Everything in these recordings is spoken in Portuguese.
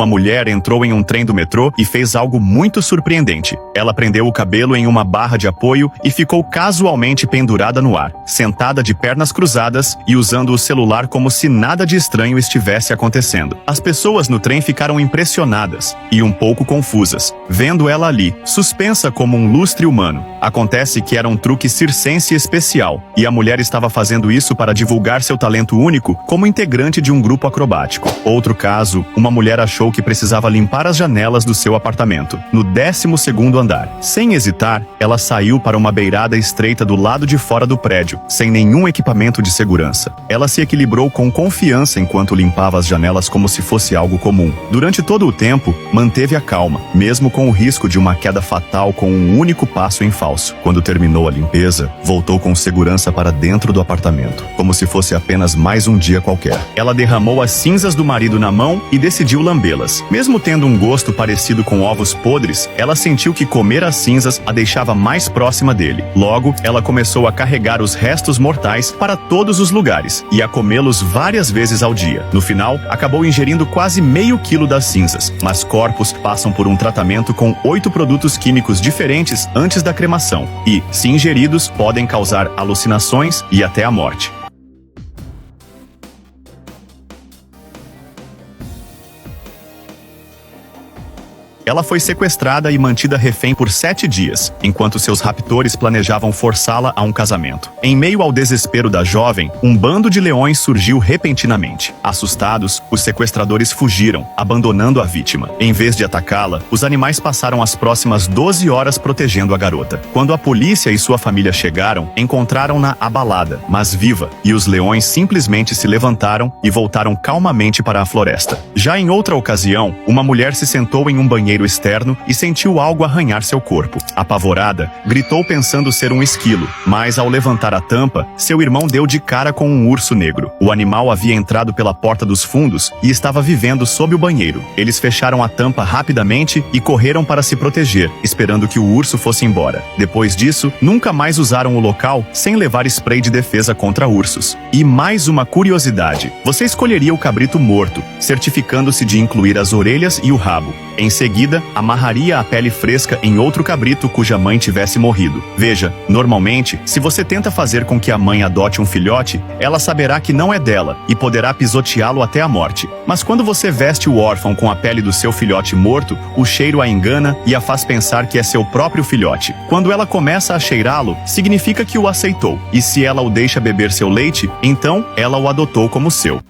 uma mulher entrou em um trem do metrô e fez algo muito surpreendente. Ela prendeu o cabelo em uma barra de apoio e ficou casualmente pendurada no ar, sentada de pernas cruzadas e usando o celular como se nada de estranho estivesse acontecendo. As pessoas no trem ficaram impressionadas e um pouco confusas, vendo ela ali, suspensa como um lustre humano. Acontece que era um truque circense especial, e a mulher estava fazendo isso para divulgar seu talento único como integrante de um grupo acrobático. Outro caso, uma mulher achou que precisava limpar as janelas do seu apartamento, no 12º andar. Sem hesitar, ela saiu para uma beirada estreita do lado de fora do prédio, sem nenhum equipamento de segurança. Ela se equilibrou com confiança enquanto limpava as janelas como se fosse algo comum. Durante todo o tempo, manteve a calma, mesmo com o risco de uma queda fatal com um único passo em falso. Quando terminou a limpeza, voltou com segurança para dentro do apartamento, como se fosse apenas mais um dia qualquer. Ela derramou as cinzas do marido na mão e decidiu lambê-las. Mesmo tendo um gosto parecido com ovos podres, ela sentiu que comer as cinzas a deixava mais próxima dele. Logo, ela começou a carregar os restos mortais para todos os lugares e a comê-los várias vezes ao dia. No final, acabou ingerindo quase meio quilo das cinzas, mas corpos passam por um tratamento com 8 produtos químicos diferentes antes da cremação e, se ingeridos, podem causar alucinações e até a morte. Ela foi sequestrada e mantida refém por 7 dias, enquanto seus raptores planejavam forçá-la a um casamento. Em meio ao desespero da jovem, um bando de leões surgiu repentinamente. Assustados, os sequestradores fugiram, abandonando a vítima. Em vez de atacá-la, os animais passaram as próximas 12 horas protegendo a garota. Quando a polícia e sua família chegaram, encontraram-na abalada, mas viva, e os leões simplesmente se levantaram e voltaram calmamente para a floresta. Já em outra ocasião, uma mulher se sentou em um banheiro externo e sentiu algo arranhar seu corpo. Apavorada, gritou pensando ser um esquilo, mas ao levantar a tampa, seu irmão deu de cara com um urso negro. O animal havia entrado pela porta dos fundos e estava vivendo sob o banheiro. Eles fecharam a tampa rapidamente e correram para se proteger, esperando que o urso fosse embora. Depois disso, nunca mais usaram o local sem levar spray de defesa contra ursos. E mais uma curiosidade: você escolheria o cabrito morto, certificando-se de incluir as orelhas e o rabo. Em seguida, amarraria a pele fresca em outro cabrito cuja mãe tivesse morrido. Veja, normalmente, se você tenta fazer com que a mãe adote um filhote, ela saberá que não é dela e poderá pisoteá-lo até a morte. Mas quando você veste o órfão com a pele do seu filhote morto, o cheiro a engana e a faz pensar que é seu próprio filhote. Quando ela começa a cheirá-lo, significa que o aceitou. E se ela o deixa beber seu leite, então ela o adotou como seu.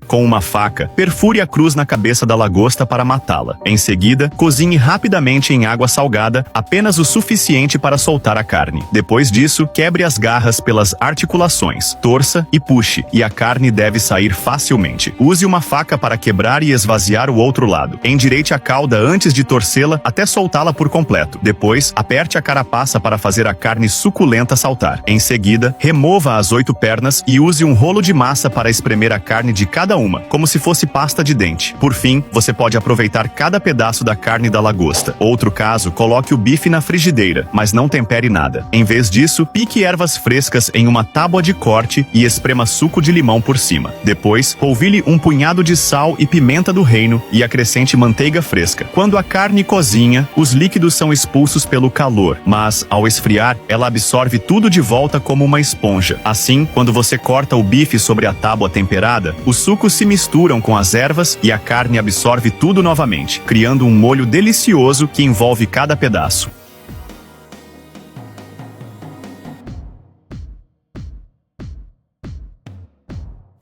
Com uma faca, perfure a cruz na cabeça da lagosta para matá-la. Em seguida, cozinhe rapidamente em água salgada, apenas o suficiente para soltar a carne. Depois disso, quebre as garras pelas articulações, torça e puxe, e a carne deve sair facilmente. Use uma faca para quebrar e esvaziar o outro lado. Endireite a cauda antes de torcê-la até soltá-la por completo. Depois, aperte a carapaça para fazer a carne suculenta saltar. Em seguida, remova as 8 pernas e use um rolo de massa para espremer a carne de cada uma, como se fosse pasta de dente. Por fim, você pode aproveitar cada pedaço da carne da lagosta. Outro caso, coloque o bife na frigideira, mas não tempere nada. Em vez disso, pique ervas frescas em uma tábua de corte e esprema suco de limão por cima. Depois, polvilhe um punhado de sal e pimenta do reino e acrescente manteiga fresca. Quando a carne cozinha, os líquidos são expulsos pelo calor, mas, ao esfriar, ela absorve tudo de volta como uma esponja. Assim, quando você corta o bife sobre a tábua temperada, os sucos se misturam com as ervas e a carne absorve tudo novamente, criando um molho delicioso que envolve cada pedaço.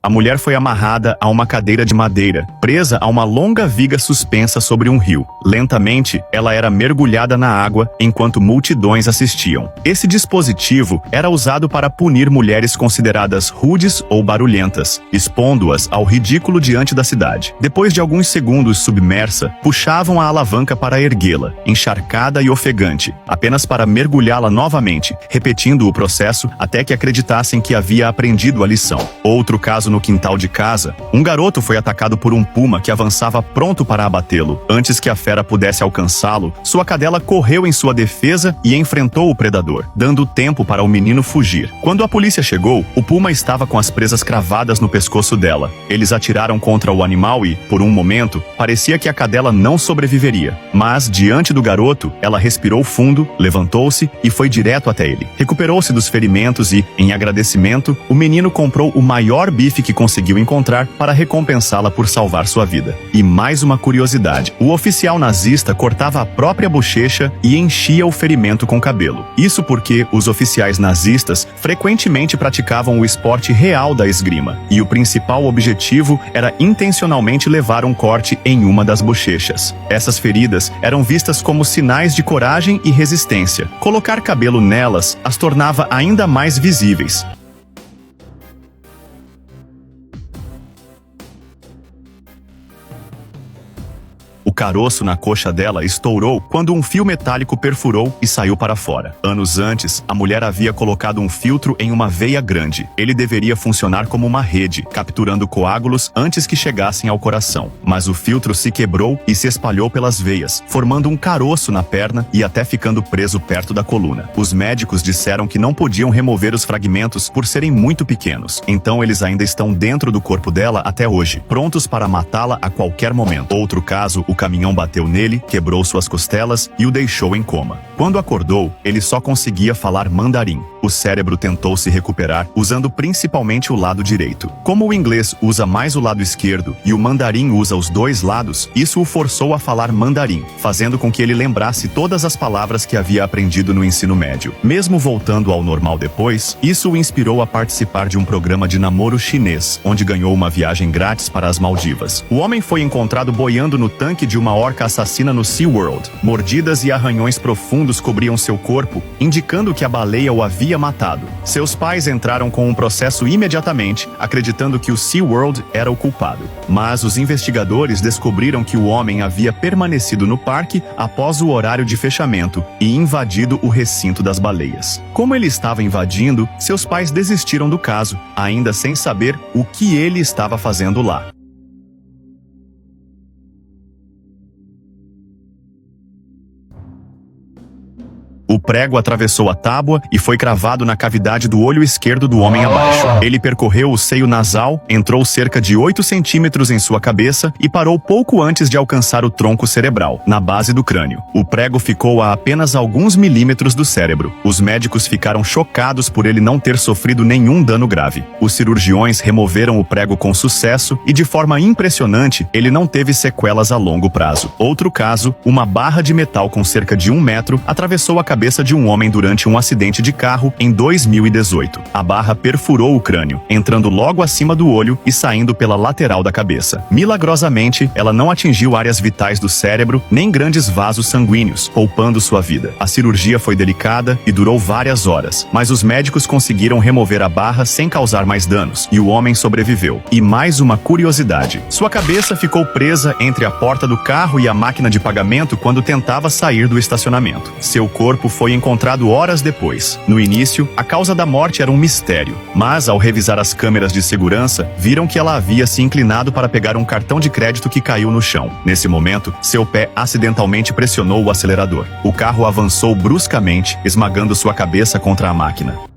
A mulher foi amarrada a uma cadeira de madeira, presa a uma longa viga suspensa sobre um rio. Lentamente, ela era mergulhada na água enquanto multidões assistiam. Esse dispositivo era usado para punir mulheres consideradas rudes ou barulhentas, expondo-as ao ridículo diante da cidade. Depois de alguns segundos submersa, puxavam a alavanca para erguê-la, encharcada e ofegante, apenas para mergulhá-la novamente, repetindo o processo até que acreditassem que havia aprendido a lição. Outro caso no no quintal de casa, um garoto foi atacado por um puma que avançava pronto para abatê-lo. Antes que a fera pudesse alcançá-lo, sua cadela correu em sua defesa e enfrentou o predador, dando tempo para o menino fugir. Quando a polícia chegou, o puma estava com as presas cravadas no pescoço dela. Eles atiraram contra o animal e, por um momento, parecia que a cadela não sobreviveria. Mas, diante do garoto, ela respirou fundo, levantou-se e foi direto até ele. Recuperou-se dos ferimentos e, em agradecimento, o menino comprou o maior bife que conseguiu encontrar para recompensá-la por salvar sua vida. E mais uma curiosidade: o oficial nazista cortava a própria bochecha e enchia o ferimento com cabelo. Isso porque os oficiais nazistas frequentemente praticavam o esporte real da esgrima, e o principal objetivo era intencionalmente levar um corte em uma das bochechas. Essas feridas eram vistas como sinais de coragem e resistência. Colocar cabelo nelas as tornava ainda mais visíveis. O caroço na coxa dela estourou quando um fio metálico perfurou e saiu para fora. Anos antes, a mulher havia colocado um filtro em uma veia grande. Ele deveria funcionar como uma rede, capturando coágulos antes que chegassem ao coração. Mas o filtro se quebrou e se espalhou pelas veias, formando um caroço na perna e até ficando preso perto da coluna. Os médicos disseram que não podiam remover os fragmentos por serem muito pequenos. Então eles ainda estão dentro do corpo dela até hoje, prontos para matá-la a qualquer momento. Outro caso, o caminhão bateu nele, quebrou suas costelas e o deixou em coma. Quando acordou, ele só conseguia falar mandarim. O cérebro tentou se recuperar, usando principalmente o lado direito. Como o inglês usa mais o lado esquerdo e o mandarim usa os dois lados, isso o forçou a falar mandarim, fazendo com que ele lembrasse todas as palavras que havia aprendido no ensino médio. Mesmo voltando ao normal depois, isso o inspirou a participar de um programa de namoro chinês, onde ganhou uma viagem grátis para as Maldivas. O homem foi encontrado boiando no tanque de uma orca assassina no SeaWorld. Mordidas e arranhões profundos cobriam seu corpo, indicando que a baleia o havia matado. Seus pais entraram com um processo imediatamente, acreditando que o SeaWorld era o culpado. Mas os investigadores descobriram que o homem havia permanecido no parque após o horário de fechamento e invadido o recinto das baleias. Como ele estava invadindo, seus pais desistiram do caso, ainda sem saber o que ele estava fazendo lá. O prego atravessou a tábua e foi cravado na cavidade do olho esquerdo do homem abaixo. Ele percorreu o seio nasal, entrou cerca de 8 centímetros em sua cabeça e parou pouco antes de alcançar o tronco cerebral, na base do crânio. O prego ficou a apenas alguns milímetros do cérebro. Os médicos ficaram chocados por ele não ter sofrido nenhum dano grave. Os cirurgiões removeram o prego com sucesso e, de forma impressionante, ele não teve sequelas a longo prazo. Outro caso, uma barra de metal com cerca de 1 metro atravessou a cabeça de um homem durante um acidente de carro em 2018. A barra perfurou o crânio, entrando logo acima do olho e saindo pela lateral da cabeça. Milagrosamente, ela não atingiu áreas vitais do cérebro nem grandes vasos sanguíneos, poupando sua vida. A cirurgia foi delicada e durou várias horas, mas os médicos conseguiram remover a barra sem causar mais danos, e o homem sobreviveu. E mais uma curiosidade: sua cabeça ficou presa entre a porta do carro e a máquina de pagamento quando tentava sair do estacionamento. Seu corpo foi encontrado horas depois. No início, a causa da morte era um mistério, mas ao revisar as câmeras de segurança, viram que ela havia se inclinado para pegar um cartão de crédito que caiu no chão. Nesse momento, seu pé acidentalmente pressionou o acelerador. O carro avançou bruscamente, esmagando sua cabeça contra a máquina.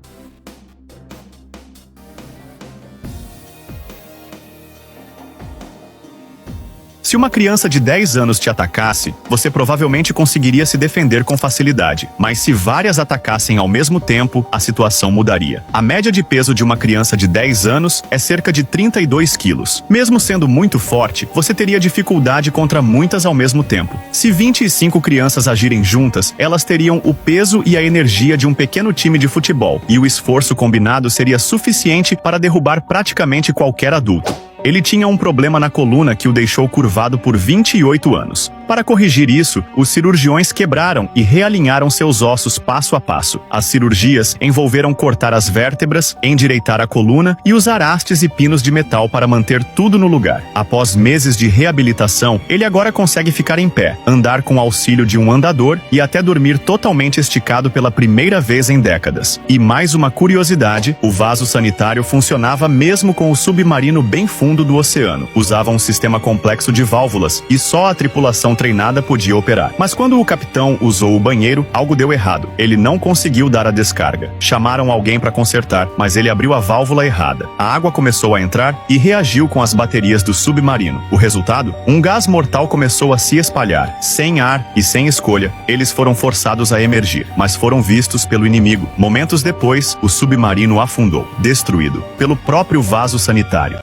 Se uma criança de 10 anos te atacasse, você provavelmente conseguiria se defender com facilidade. Mas se várias atacassem ao mesmo tempo, a situação mudaria. A média de peso de uma criança de 10 anos é cerca de 32 quilos. Mesmo sendo muito forte, você teria dificuldade contra muitas ao mesmo tempo. Se 25 crianças agirem juntas, elas teriam o peso e a energia de um pequeno time de futebol, e o esforço combinado seria suficiente para derrubar praticamente qualquer adulto. Ele tinha um problema na coluna que o deixou curvado por 28 anos. Para corrigir isso, os cirurgiões quebraram e realinharam seus ossos passo a passo. As cirurgias envolveram cortar as vértebras, endireitar a coluna e usar hastes e pinos de metal para manter tudo no lugar. Após meses de reabilitação, ele agora consegue ficar em pé, andar com o auxílio de um andador e até dormir totalmente esticado pela primeira vez em décadas. E mais uma curiosidade, o vaso sanitário funcionava mesmo com o submarino bem fundo do oceano. Usava um sistema complexo de válvulas e só a tripulação treinada podia operar. Mas quando o capitão usou o banheiro, algo deu errado. Ele não conseguiu dar a descarga. Chamaram alguém para consertar, mas ele abriu a válvula errada. A água começou a entrar e reagiu com as baterias do submarino. O resultado? Um gás mortal começou a se espalhar. Sem ar e sem escolha, eles foram forçados a emergir, mas foram vistos pelo inimigo. Momentos depois, o submarino afundou, destruído pelo próprio vaso sanitário.